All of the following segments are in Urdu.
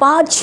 5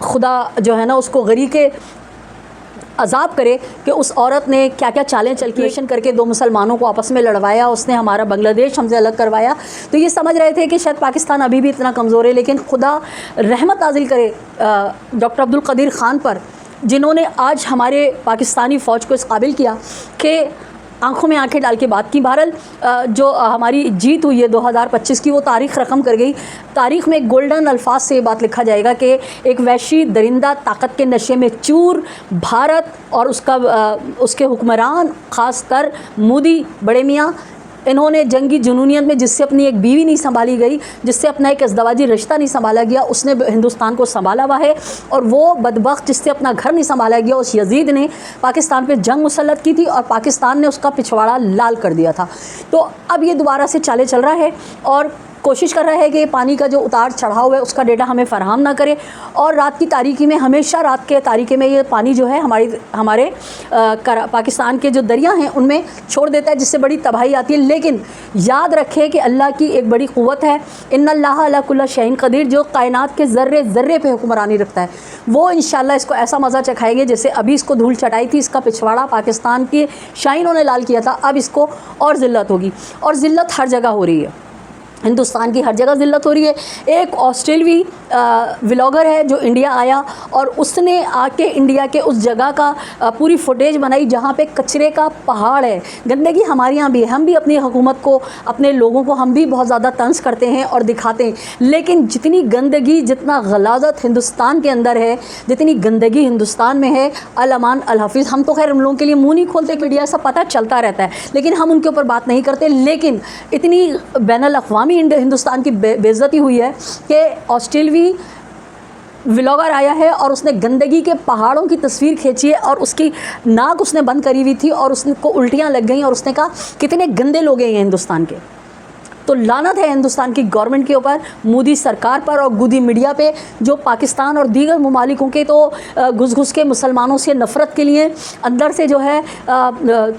خدا جو ہے نا اس کو غریق عذاب کرے کہ اس عورت نے کیا کیا چالیں کیلکولیشن کر کے 2 مسلمانوں کو آپس میں لڑوایا، اس نے ہمارا بنگلہ دیش ہم سے الگ کروایا. تو یہ سمجھ رہے تھے کہ شاید پاکستان ابھی بھی اتنا کمزور ہے، لیکن خدا رحمت نازل کرے ڈاکٹر عبدالقدیر خان پر، جنہوں نے آج ہمارے پاکستانی فوج کو اس قابل کیا کہ آنکھوں میں آنکھیں ڈال کے بات کی. بہرحال جو ہماری جیت ہوئی ہے 2025 کی، وہ تاریخ رقم کر گئی. تاریخ میں گولڈن الفاظ سے یہ بات لکھا جائے گا کہ ایک وحشی درندہ طاقت کے نشے میں چور بھارت اور اس کے حکمران، خاص کر مودی بڑے میاں، انہوں نے جنگی جنونیت میں جس سے اپنی ایک بیوی نہیں سنبھالی گئی، جس سے اپنا ایک ازدواجی رشتہ نہیں سنبھالا گیا، اس نے ہندوستان کو سنبھالا ہوا ہے. اور وہ بدبخت جس سے اپنا گھر نہیں سنبھالا گیا، اس یزید نے پاکستان پہ جنگ مسلط کی تھی اور پاکستان نے اس کا پچھواڑا لال کر دیا تھا. تو اب یہ دوبارہ سے چالے چل رہا ہے اور کوشش کر رہا ہے کہ پانی کا جو اتار چڑھاؤ ہے اس کا ڈیٹا ہمیں فراہم نہ کرے، اور رات کی تاریکی میں، ہمیشہ رات کے تاریکی میں یہ پانی جو ہے ہمارے پاکستان کے جو دریا ہیں ان میں چھوڑ دیتا ہے، جس سے بڑی تباہی آتی ہے. لیکن یاد رکھے کہ اللہ کی ایک بڑی قوت ہے، ان اللہ علی کل شیء قدیر، جو کائنات کے ذرے ذرے پہ حکمرانی رکھتا ہے. وہ انشاءاللہ اس کو ایسا مزہ چکھائیں گے جیسے ابھی اس کو دھول چٹائی تھی، اس کا پچھواڑا پاکستان کے شاہینوں نے لال کیا تھا، اب اس کو اور ذلت ہوگی. اور ذلت ہر جگہ ہو رہی ہے، ہندوستان کی ہر جگہ ذلت ہو رہی ہے. ایک آسٹریلوی ولاگر ہے جو انڈیا آیا اور اس نے آ کے انڈیا کے اس جگہ کا پوری فوٹیج بنائی جہاں پہ کچرے کا پہاڑ ہے. گندگی ہمارے یہاں بھی ہے، ہم بھی اپنی حکومت کو، اپنے لوگوں کو ہم بھی بہت زیادہ طنز کرتے ہیں اور دکھاتے ہیں، لیکن جتنی گندگی، جتنا غلاظت ہندوستان کے اندر ہے، جتنی گندگی ہندوستان میں ہے، الامان الحفیظ. ہم تو خیر ان لوگوں کے لیے منہ نہیں کھولتے، میڈیا سب پتہ چلتا رہتا ہے، لیکن ہم ان کے اوپر بات نہیں کرتے. لیکن اتنی بین الاقوامی ہندوستان کی بے عزتی ہوئی ہے کہ آسٹریلوی ولاگر آیا ہے اور اس نے گندگی کے پہاڑوں کی تصویر کھینچی ہے اور اس کی ناک اس نے بند کری ہوئی تھی اور اس کو الٹیاں لگ گئیں اور اس نے کہا کتنے گندے لوگ ہیں ہندوستان کے. تو لعنت ہے ہندوستان کی گورنمنٹ کے اوپر، مودی سرکار پر اور گودی میڈیا پہ، جو پاکستان اور دیگر ممالکوں کے تو گھس کے مسلمانوں سے نفرت کے لیے اندر سے جو ہے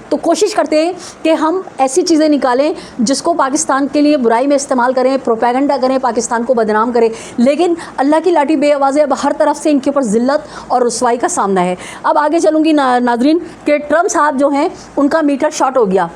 تو کوشش کرتے ہیں کہ ہم ایسی چیزیں نکالیں جس کو پاکستان کے لیے برائی میں استعمال کریں، پروپیگنڈا کریں، پاکستان کو بدنام کریں. لیکن اللہ کی لاٹھی بے آواز ہے، اب ہر طرف سے ان کے اوپر ذلت اور رسوائی کا سامنا ہے. اب آگے چلوں گی ناظرین کہ ٹرمپ صاحب جو ہیں ان کا میٹر شارٹ ہو گیا.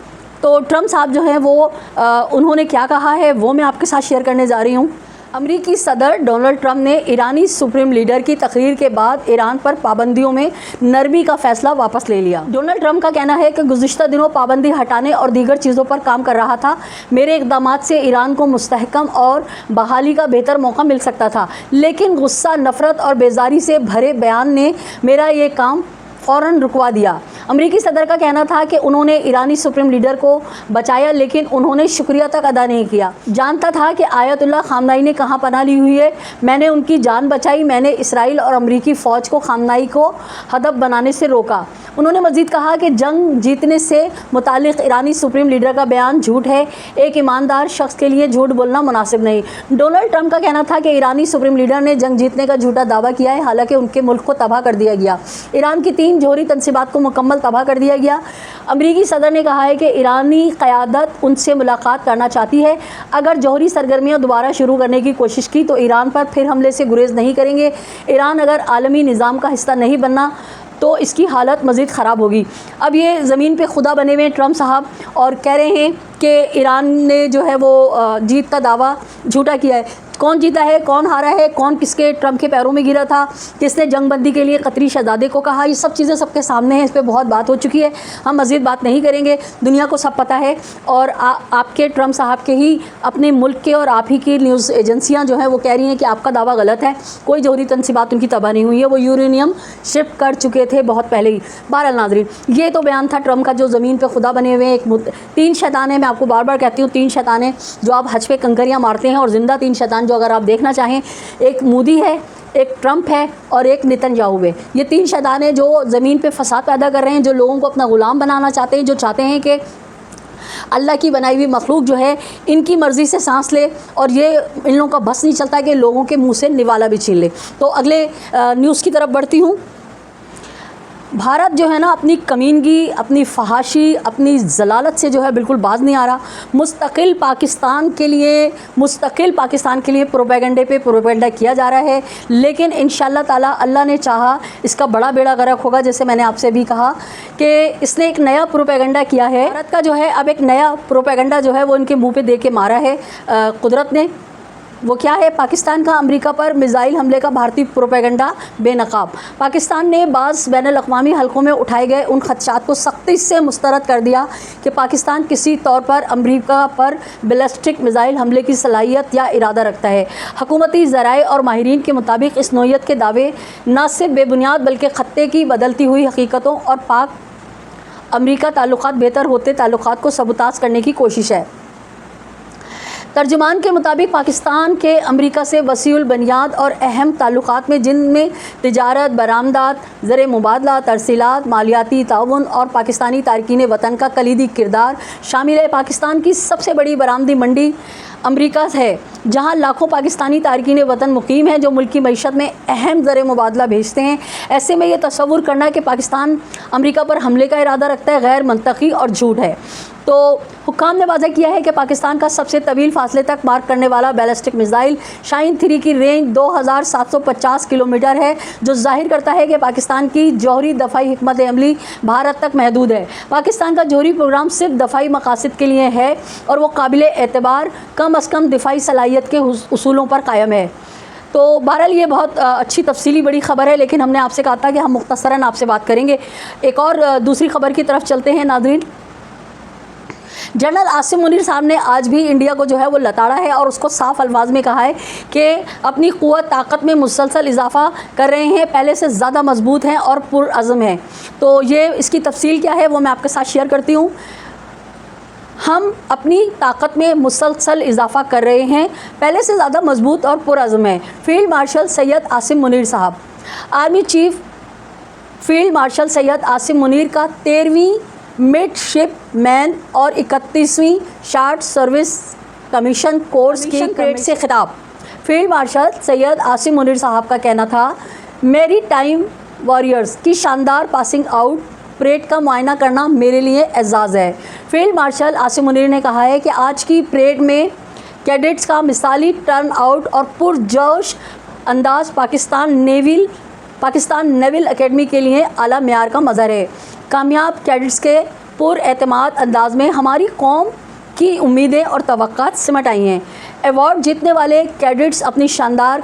تو ٹرمپ صاحب جو ہیں وہ انہوں نے کیا کہا ہے وہ میں آپ کے ساتھ شیئر کرنے جا رہی ہوں. امریکی صدر ڈونلڈ ٹرمپ نے ایرانی سپریم لیڈر کی تقریر کے بعد ایران پر پابندیوں میں نرمی کا فیصلہ واپس لے لیا. ڈونلڈ ٹرمپ کا کہنا ہے کہ گزشتہ دنوں پابندی ہٹانے اور دیگر چیزوں پر کام کر رہا تھا. میرے اقدامات سے ایران کو مستحکم اور بحالی کا بہتر موقع مل سکتا تھا، لیکن غصہ، نفرت اور بیزاری سے بھرے بیان نے میرا یہ کام فوراً رکوا دیا. امریکی صدر کا کہنا تھا کہ انہوں نے ایرانی سپریم لیڈر کو بچایا، لیکن انہوں نے شکریہ تک ادا نہیں کیا. جانتا تھا کہ آیت اللہ خامنائی نے کہاں پناہ لی ہوئی ہے، میں نے ان کی جان بچائی، میں نے اسرائیل اور امریکی فوج کو خامنائی کو ہدف بنانے سے روکا. انہوں نے مزید کہا کہ جنگ جیتنے سے متعلق ایرانی سپریم لیڈر کا بیان جھوٹ ہے، ایک ایماندار شخص کے لیے جھوٹ بولنا مناسب نہیں. ڈونلڈ ٹرمپ کا کہنا تھا کہ ایرانی سپریم لیڈر نے جنگ جیتنے کا جھوٹا دعویٰ کیا ہے، حالانکہ ان کے ملک کو تباہ کر دیا گیا. ایران کی 3 جوہری تنصیبات کو مکمل تباہ کر دیا گیا. امریکی صدر نے کہا ہے کہ ایرانی قیادت ان سے ملاقات کرنا چاہتی ہے. اگر جوہری سرگرمیاں دوبارہ شروع کرنے کی کوشش کی تو ایران پر پھر حملے سے گریز نہیں کریں گے. ایران اگر عالمی نظام کا حصہ نہیں بننا تو اس کی حالت مزید خراب ہوگی. اب یہ زمین پہ خدا بنے ہوئے ٹرمپ صاحب اور کہہ رہے ہیں کہ ایران نے جو ہے وہ جیت کا دعویٰ جھوٹا کیا ہے. کون جیتا ہے، کون ہارا ہے، کون کس کے ٹرمپ کے پیروں میں گرا تھا، کس نے جنگ بندی کے لیے قطری شہزادے کو کہا، یہ سب چیزیں سب کے سامنے ہیں. اس پہ بہت بات ہو چکی ہے، ہم مزید بات نہیں کریں گے، دنیا کو سب پتہ ہے. اور آپ کے ٹرمپ صاحب کے ہی اپنے ملک کے اور آپ ہی کی نیوز ایجنسیاں جو ہیں وہ کہہ رہی ہیں کہ آپ کا دعویٰ غلط ہے، کوئی جوہری تنصیبات ان کی تباہ نہیں ہوئی ہے، وہ یورینیم شفٹ کر چکے تھے بہت پہلے ہی. بہرحال ناظرین، یہ تو بیان تھا ٹرمپ کا جو زمین پہ خدا بنے ہوئے ہیں. 3 شیطان ہیں، میں آپ کو بار بار کہتی ہوں 3 شیطان ہیں جو آپ حج پہ کنکریاں مارتے ہیں، اور زندہ 3 شیطان جو اگر آپ دیکھنا چاہیں، ایک مودی ہے، ایک ٹرمپ ہے اور ایک نتن یاہو ہے. یہ 3 شیطان ہیں جو زمین پہ فساد پیدا کر رہے ہیں، جو لوگوں کو اپنا غلام بنانا چاہتے ہیں، جو چاہتے ہیں کہ اللہ کی بنائی ہوئی مخلوق جو ہے ان کی مرضی سے سانس لے، اور یہ ان لوگوں کا بس نہیں چلتا کہ لوگوں کے منہ سے نوالا بھی چھین لے. تو اگلے نیوز کی طرف بڑھتی ہوں. بھارت جو ہے نا اپنی کمینگی، اپنی فحاشی، اپنی ضلالت سے جو ہے بالکل باز نہیں آ رہا. مستقل پاکستان کے لیے پروپیگنڈے پہ پروپیگنڈا کیا جا رہا ہے، لیکن انشاءاللہ تعالی اللہ نے چاہا اس کا بڑا بیڑا غرق ہوگا. جیسے میں نے آپ سے بھی کہا کہ اس نے ایک نیا پروپیگنڈا کیا ہے. بھارت کا جو ہے اب ایک نیا پروپیگنڈا جو ہے وہ ان کے منہ پہ دے کے مارا ہے قدرت نے. وہ کیا ہے؟ پاکستان کا امریکہ پر میزائل حملے کا بھارتی پروپیگنڈا بے نقاب. پاکستان نے بعض بین الاقوامی حلقوں میں اٹھائے گئے ان خدشات کو سختی سے مسترد کر دیا کہ پاکستان کسی طور پر امریکہ پر بیلسٹک میزائل حملے کی صلاحیت یا ارادہ رکھتا ہے. حکومتی ذرائع اور ماہرین کے مطابق اس نوعیت کے دعوے نہ صرف بے بنیاد بلکہ خطے کی بدلتی ہوئی حقیقتوں اور پاک امریکہ تعلقات بہتر ہوتے تعلقات کو سبوتاژ کرنے کی کوشش ہے. ترجمان کے مطابق پاکستان کے امریکہ سے وسیع البنیاد اور اہم تعلقات میں، جن میں تجارت، برآمدات، زر مبادلہ، ترسیلات، مالیاتی تعاون اور پاکستانی تارکین وطن کا کلیدی کردار شامل ہے. پاکستان کی سب سے بڑی برآمدی منڈی امریکہ ہے، جہاں لاکھوں پاکستانی تارکین وطن مقیم ہیں جو ملکی معیشت میں اہم زر مبادلہ بھیجتے ہیں. ایسے میں یہ تصور کرنا کہ پاکستان امریکہ پر حملے کا ارادہ رکھتا ہے غیر منطقی اور جھوٹ ہے. تو حکام نے واضح کیا ہے کہ پاکستان کا سب سے طویل فاصلے تک مار کرنے والا بیلسٹک میزائل شاہین 3 کی رینج 2750 کلومیٹر ہے، جو ظاہر کرتا ہے کہ پاکستان کی جوہری دفاعی حکمت عملی بھارت تک محدود ہے. پاکستان کا جوہری پروگرام صرف دفاعی مقاصد کے لیے ہے اور وہ قابل اعتبار کم از کم دفاعی صلاحیت کے اصولوں پر قائم ہے. تو بہرحال یہ بہت اچھی تفصیلی بڑی خبر ہے، لیکن ہم نے آپ سے کہا تھا کہ ہم مختصراً آپ سے بات کریں گے. ایک اور دوسری خبر کی طرف چلتے ہیں ناظرین. جنرل عاصم منیر صاحب نے آج بھی انڈیا کو جو ہے وہ لتاڑا ہے اور اس کو صاف الفاظ میں کہا ہے کہ اپنی قوت طاقت میں مسلسل اضافہ کر رہے ہیں، پہلے سے زیادہ مضبوط ہیں اور پرعزم ہیں. تو یہ اس کی تفصیل کیا ہے وہ میں آپ کے ساتھ شیئر کرتی ہوں. ہم اپنی طاقت میں مسلسل اضافہ کر رہے ہیں، پہلے سے زیادہ مضبوط اور پرعزم ہیں. فیلڈ مارشل سید عاصم منیر صاحب. Army chief field marshal Syed Asim Munir کا 13ویں مڈ شپ مین اور 31ویں شارٹ سروس کمیشن کورس کی پریڈ سے خطاب. فیلڈ مارشل سید عاصم منیر صاحب کا کہنا تھا، میری ٹائم واریئرز کی شاندار پاسنگ آؤٹ پریڈ کا معائنہ کرنا میرے لیے اعزاز ہے. فیلڈ مارشل عاصم منیر نے کہا ہے کہ آج کی پریڈ میں کیڈٹس کا مثالی ٹرن آؤٹ اور پرجوش انداز پاکستان نیول اکیڈمی کے لیے اعلیٰ معیار کا مظہر ہے. کامیاب کیڈٹس کے پر اعتماد انداز میں ہماری قوم کی امیدیں اور توقعات سمٹ آئی ہیں. ایوارڈ جیتنے والے کیڈٹس اپنی شاندار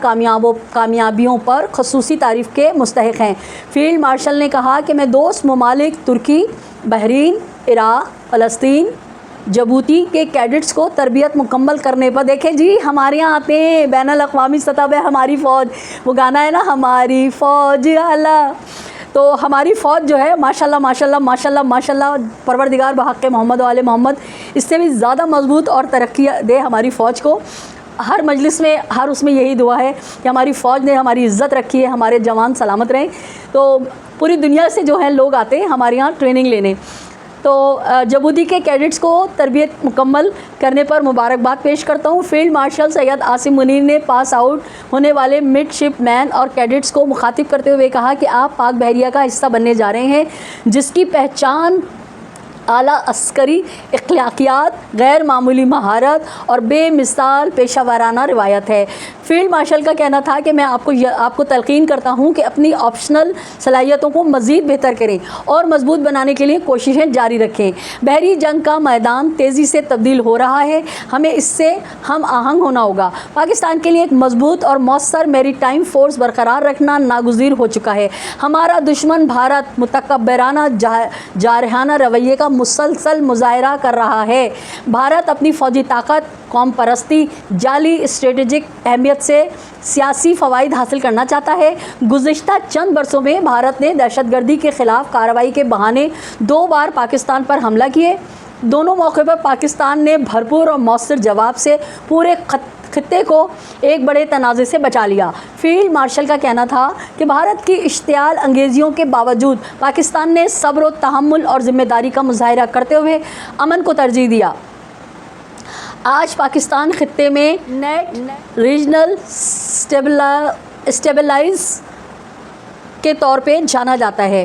کامیابیوں پر خصوصی تعریف کے مستحق ہیں. فیلڈ مارشل نے کہا کہ میں دوست ممالک ترکی، بحرین، عراق، فلسطین، جبوتی کے کیڈٹس کو تربیت مکمل کرنے پر، دیکھیں جی ہمارے یہاں آتے ہیں بین الاقوامی سطح پہ ہماری فوج، وہ گانا ہے نا ہماری فوج اللہ، تو ہماری فوج جو ہے ماشاءاللہ ماشاءاللہ ماشاءاللہ ماشاءاللہ پروردگار بحق محمد و آل محمد اس سے بھی زیادہ مضبوط اور ترقی دے ہماری فوج کو. ہر مجلس میں ہر اس میں یہی دعا ہے کہ ہماری فوج نے ہماری عزت رکھی ہے، ہمارے جوان سلامت رہیں. تو پوری دنیا سے جو ہیں لوگ آتے ہیں ہمارے یہاں ٹریننگ لینے. تو جبوتی کے کیڈٹس کو تربیت مکمل کرنے پر مبارکباد پیش کرتا ہوں. فیلڈ مارشل سید عاصم منیر نے پاس آؤٹ ہونے والے مڈ شپ مین اور کیڈٹس کو مخاطب کرتے ہوئے کہا کہ آپ پاک بحریہ کا حصہ بننے جا رہے ہیں، جس کی پہچان اعلیٰ عسکری اخلاقیات، غیر معمولی مہارت اور بے مثال پیشہ ورانہ روایت ہے. فیلڈ مارشل کا کہنا تھا کہ میں آپ کو تلقین کرتا ہوں کہ اپنی آپشنل صلاحیتوں کو مزید بہتر کریں اور مضبوط بنانے کے لیے کوششیں جاری رکھیں. بحری جنگ کا میدان تیزی سے تبدیل ہو رہا ہے، ہمیں اس سے ہم آہنگ ہونا ہوگا. پاکستان کے لیے ایک مضبوط اور مؤثر میری ٹائم فورس برقرار رکھنا ناگزیر ہو چکا ہے. ہمارا دشمن بھارت متکبرانہ جارحانہ رویے کا مسلسل مظاہرہ کر رہا ہے. بھارت اپنی فوجی طاقت، قوم پرستی، جعلی اسٹریٹجک اہمیت سے سیاسی فوائد حاصل کرنا چاہتا ہے. گزشتہ چند برسوں میں بھارت نے دہشت گردی کے خلاف کارروائی کے بہانے 2 بار پاکستان پر حملہ کیے. دونوں موقع پر پاکستان نے بھرپور اور مؤثر جواب سے پورے خطے کو ایک بڑے تنازع سے بچا لیا. فیلڈ مارشل کا کہنا تھا کہ بھارت کی اشتعال انگیزیوں کے باوجود پاکستان نے صبر و تحمل اور ذمہ داری کا مظاہرہ کرتے ہوئے امن کو ترجیح دیا. آج پاکستان خطے میں نیٹ ریجنل اسٹیبلائز کے طور پہ جانا جاتا ہے.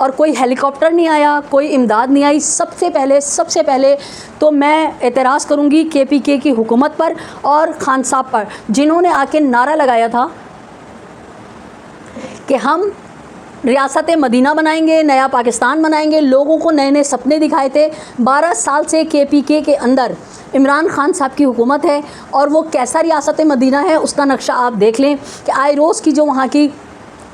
اور کوئی ہیلی کاپٹر نہیں آیا, کوئی امداد نہیں آئی. سب سے پہلے تو میں اعتراض کروں گی KPK کی حکومت پر اور خان صاحب پر, جنہوں نے آ کے نعرہ لگایا تھا کہ ہم ریاست مدینہ بنائیں گے, نیا پاکستان بنائیں گے. لوگوں کو نئے نئے سپنے دکھائے تھے. 12 سال سے KPK کے اندر عمران خان صاحب کی حکومت ہے, اور وہ کیسا ریاست مدینہ ہے اس کا نقشہ آپ دیکھ لیں کہ آئے روز کی جو وہاں کی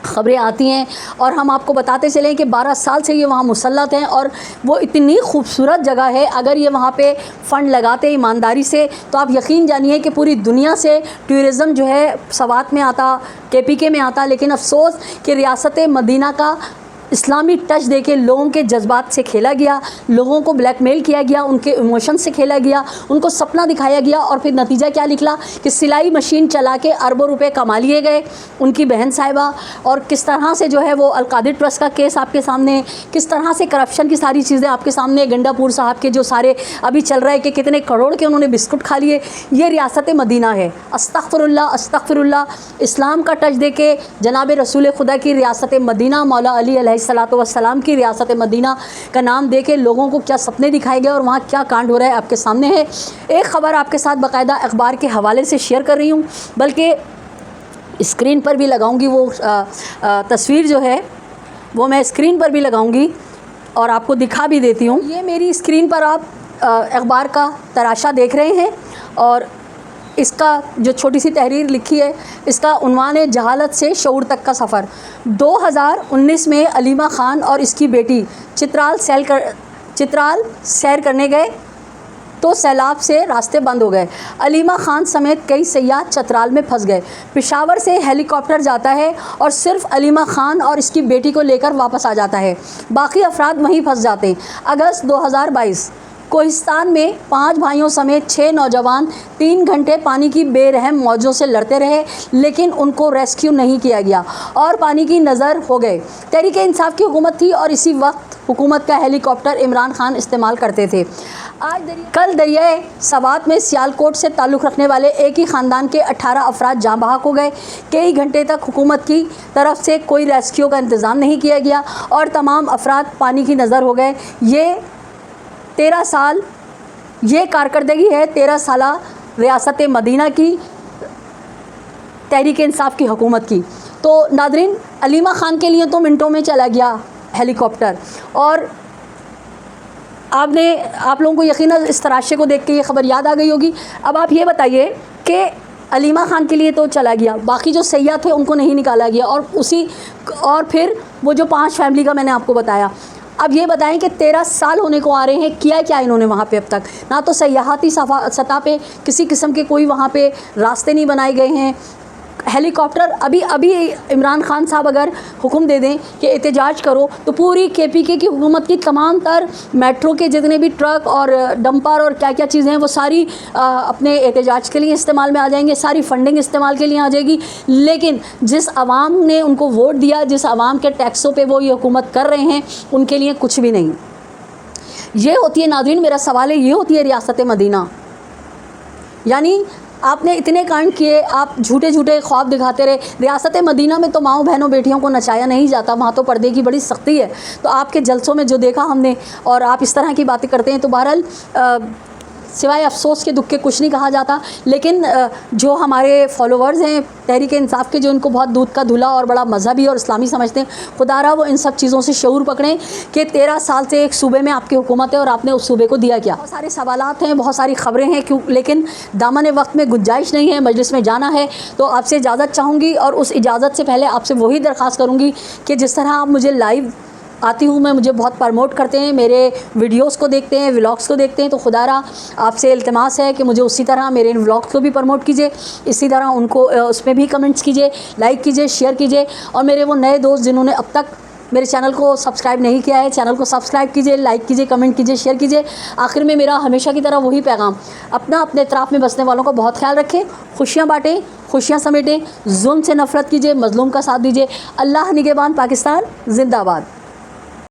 خبریں آتی ہیں, اور ہم آپ کو بتاتے چلیں کہ 12 سال سے یہ وہاں مسلط ہیں, اور وہ اتنی خوبصورت جگہ ہے. اگر یہ وہاں پہ فنڈ لگاتے ایمانداری سے تو آپ یقین جانیے کہ پوری دنیا سے ٹورزم جو ہے سوات میں آتا, KPK میں آتا. لیکن افسوس کہ ریاست مدینہ کا اسلامی ٹچ دے کے لوگوں کے جذبات سے کھیلا گیا, لوگوں کو بلیک میل کیا گیا, ان کے ایموشن سے کھیلا گیا, ان کو سپنا دکھایا گیا, اور پھر نتیجہ کیا نکلا کہ سلائی مشین چلا کے اربوں روپے کما لیے گئے ان کی بہن صاحبہ. اور کس طرح سے جو ہے وہ القادر ٹرسٹ کا کیس آپ کے سامنے, کس طرح سے کرپشن کی ساری چیزیں آپ کے سامنے, گنڈا پور صاحب کے جو سارے ابھی چل رہا ہے کہ کتنے کروڑ کے انہوں نے بسکٹ کھا لیے. یہ ریاست مدینہ ہے. استغفر اللہ استغفر اللہ. اسلام کا ٹچ دے کے جناب رسول خدا کی ریاست مدینہ, مولا علی علیہ الصلوۃ والسلام کی ریاست مدینہ کا نام دے کے لوگوں کو کیا سپنے دکھائے گئے اور وہاں کیا کانڈ ہو رہا ہے آپ کے سامنے ہے. ایک خبر آپ کے ساتھ باقاعدہ اخبار کے حوالے سے شیئر کر رہی ہوں, بلکہ اسکرین پر بھی لگاؤں گی. وہ تصویر جو ہے وہ میں اسکرین پر بھی لگاؤں گی اور آپ کو دکھا بھی دیتی ہوں. یہ میری اسکرین پر آپ اخبار کا تراشا دیکھ رہے ہیں, اور اس کا جو چھوٹی سی تحریر لکھی ہے اس کا عنوان ہے جہالت سے شعور تک کا سفر. 2019 میں علیمہ خان اور اس کی بیٹی چترال سیر کرنے گئے تو سیلاب سے راستے بند ہو گئے. علیمہ خان سمیت کئی سیاح چترال میں پھنس گئے. پشاور سے ہیلی کاپٹر جاتا ہے اور صرف علیمہ خان اور اس کی بیٹی کو لے کر واپس آ جاتا ہے, باقی افراد وہیں پھنس جاتے ہیں. اگست 2022 کوہستان میں 5 بھائیوں سمیت 6 نوجوان 3 گھنٹے پانی کی بے رحم موجوں سے لڑتے رہے, لیکن ان کو ریسکیو نہیں کیا گیا اور پانی کی نظر ہو گئے. تحریک انصاف کی حکومت تھی اور اسی وقت حکومت کا ہیلی کاپٹر عمران خان استعمال کرتے تھے. کل دریائے سوات میں سیالکوٹ سے تعلق رکھنے والے ایک ہی خاندان کے 18 افراد جاں بحق ہو گئے. کئی گھنٹے تک حکومت کی طرف سے کوئی ریسکیو کا انتظام نہیں کیا گیا اور تمام افراد پانی کی نظر ہو گئے. یہ 13 سال یہ کارکردگی ہے 13 سالہ ریاست مدینہ کی, تحریک انصاف کی حکومت کی. تو ناظرین, علیمہ خان کے لیے تو منٹوں میں چلا گیا ہیلی کاپٹر, اور آپ لوگوں کو یقیناً اس تراشے کو دیکھ کے یہ خبر یاد آ گئی ہوگی. اب آپ یہ بتائیے کہ علیمہ خان کے لیے تو چلا گیا, باقی جو سیاح تھے ان کو نہیں نکالا گیا, اور پھر وہ جو 5 فیملی کا میں نے آپ کو بتایا. اب یہ بتائیں کہ 13 سال ہونے کو آ رہے ہیں, کیا انہوں نے وہاں پہ اب تک؟ نہ تو سیاحتی سطح پہ کسی قسم کے کوئی وہاں پہ راستے نہیں بنائے گئے ہیں. ہیلی کاپٹر ابھی عمران خان صاحب اگر حکم دے دیں کہ احتجاج کرو تو پوری KPK کی حکومت کی تمام تر میٹرو کے جتنے بھی ٹرک اور ڈمپر اور کیا کیا چیزیں ہیں وہ ساری اپنے احتجاج کے لیے استعمال میں آ جائیں گے, ساری فنڈنگ استعمال کے لیے آ جائے گی. لیکن جس عوام نے ان کو ووٹ دیا, جس عوام کے ٹیکسوں پہ وہ یہ حکومت کر رہے ہیں, ان کے لیے کچھ بھی نہیں. یہ ہوتی ہے ناظرین, میرا سوال ہے, یہ ہوتی ہے ریاست مدینہ. یعنی آپ نے اتنے کانڈ کیے, آپ جھوٹے خواب دکھاتے رہے. ریاست مدینہ میں تو ماؤں بہنوں بیٹیوں کو نچایا نہیں جاتا, وہاں تو پردے کی بڑی سختی ہے. تو آپ کے جلسوں میں جو دیکھا ہم نے, اور آپ اس طرح کی باتیں کرتے ہیں, تو بہرحال سوائے افسوس کے دکھ کے کچھ نہیں کہا جاتا. لیکن جو ہمارے فالوورز ہیں تحریک انصاف کے, جو ان کو بہت دودھ کا دھلا اور بڑا مذہبی اور اسلامی سمجھتے ہیں, خدا را وہ ان سب چیزوں سے شعور پکڑیں کہ 13 سال سے ایک صوبے میں آپ کی حکومت ہے اور آپ نے اس صوبے کو دیا کیا. بہت سارے سوالات ہیں, بہت ساری خبریں ہیں, لیکن دامن وقت میں گنجائش نہیں ہے, مجلس میں جانا ہے. تو آپ سے اجازت چاہوں گی, اور اس اجازت سے پہلے آپ سے وہی درخواست کروں گی کہ جس طرح آپ مجھے لائیو آتی ہوں, میں مجھے بہت پرموٹ کرتے ہیں, میرے ویڈیوز کو دیکھتے ہیں, ولاگس کو دیکھتے ہیں, تو خدا را آپ سے التماس ہے کہ مجھے اسی طرح میرے ان ولاگس کو بھی پرموٹ کیجیے, اسی طرح ان کو اس میں بھی کمنٹس کیجیے, لائک کیجیے, شیئر کیجیے. اور میرے وہ نئے دوست جنہوں نے اب تک میرے چینل کو سبسکرائب نہیں کیا ہے, چینل کو سبسکرائب کیجیے, لائک کیجیے, کمنٹ کیجیے, شیئر کیجیے. آخر میں میرا ہمیشہ کی طرح وہی پیغام, اپنے اطراف میں بسنے والوں کا بہت خیال رکھیں, خوشیاں بانٹیں, خوشیاں سمیٹیں, ظلم سے نفرت کیجیے, مظلوم کا ساتھ دیجیے. اللہ نگہبان پاکستان زندہ باد.